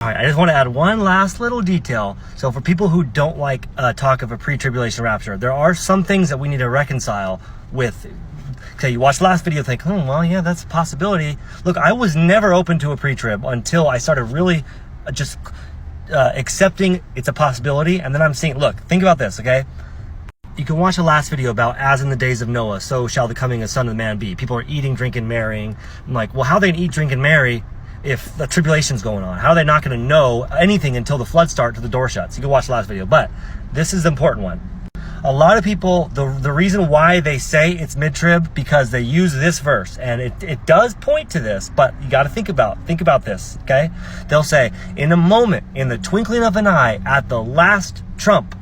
All right, I just want to add one last little detail. So for people who don't like talk of a pre-tribulation rapture, there are some things that we need to reconcile with. Okay, you watch the last video, think, oh, well, yeah, that's a possibility. Look, I was never open to a pre-trib until I started really just accepting it's a possibility. And then I'm seeing, look, think about this, okay? You can watch the last video about as in the days of Noah, so shall the coming of Son of Man be. People are eating, drinking, marrying. I'm like, well, how are they going to eat, drink, and marry if the tribulation's going on? How are they not going to know anything until the flood starts, the door shuts? You can watch the last video, but this is the important one. A lot of people, the reason why they say it's mid-trib, because they use this verse, and it does point to this, but you got to think about this, okay? They'll say, in a moment, in the twinkling of an eye, at the last trump,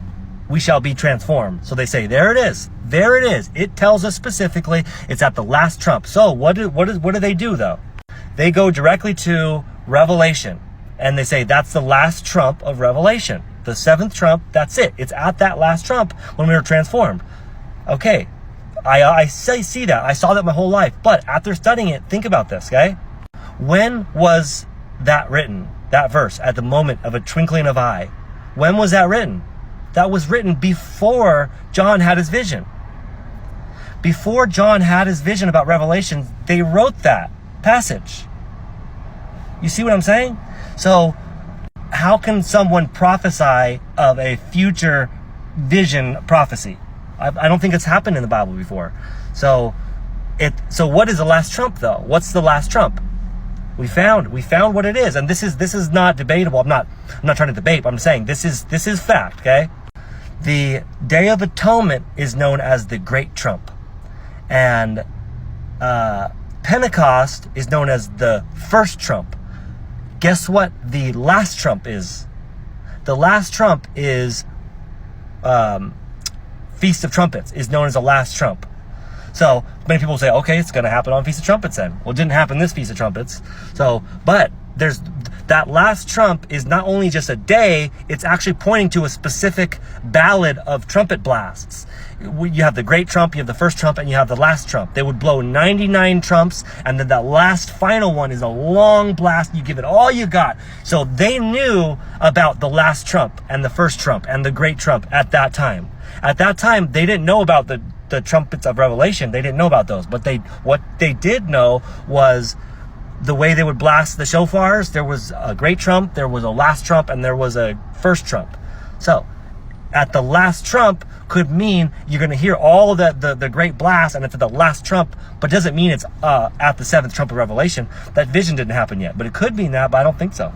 we shall be transformed. So they say, there it is. There it is. It tells us specifically it's at the last trump. So what do they do though? They go directly to Revelation and they say that's the last trump of Revelation. The seventh trump, that's it. It's at that last trump when we were transformed. Okay, I see that. I saw that my whole life. But after studying it, think about this, okay? When was that written? That verse, at the moment of a twinkling of eye. When was that written? That was written before John had his vision. Before John had his vision about Revelation, they wrote that passage. You see what I'm saying? So how can someone prophesy of a future vision prophecy? I don't think it's happened in the Bible before. So what is the last trump though? What's the last trump? We found what it is, and this is not debatable. I'm not trying to debate, but I'm saying this is fact, okay? The Day of Atonement is known as the Great Trump, and Pentecost is known as the First Trump. Guess what the last trump is? The last trump is Feast of Trumpets, is known as the last trump. So many people say, okay, it's going to happen on Feast of Trumpets then. Well, it didn't happen this Feast of Trumpets. But there's that last trump is not only just a day, it's actually pointing to a specific ballad of trumpet blasts. You have the great trump, you have the first trump, and you have the last trump. They would blow 99 trumps, and then that last final one is a long blast. You give it all you got. So they knew about the last trump and the first trump and the great trump at that time. At that time, they didn't know about the trumpets of Revelation. They didn't know about those. But what they did know was the way they would blast the shofars. There was a great trump, there was a last trump, and there was a first trump. So at the last trump could mean you're going to hear all the great blast, and it's at the last trump, but doesn't mean it's at the seventh trump of Revelation. That vision didn't happen yet, but it could mean that, but I don't think so.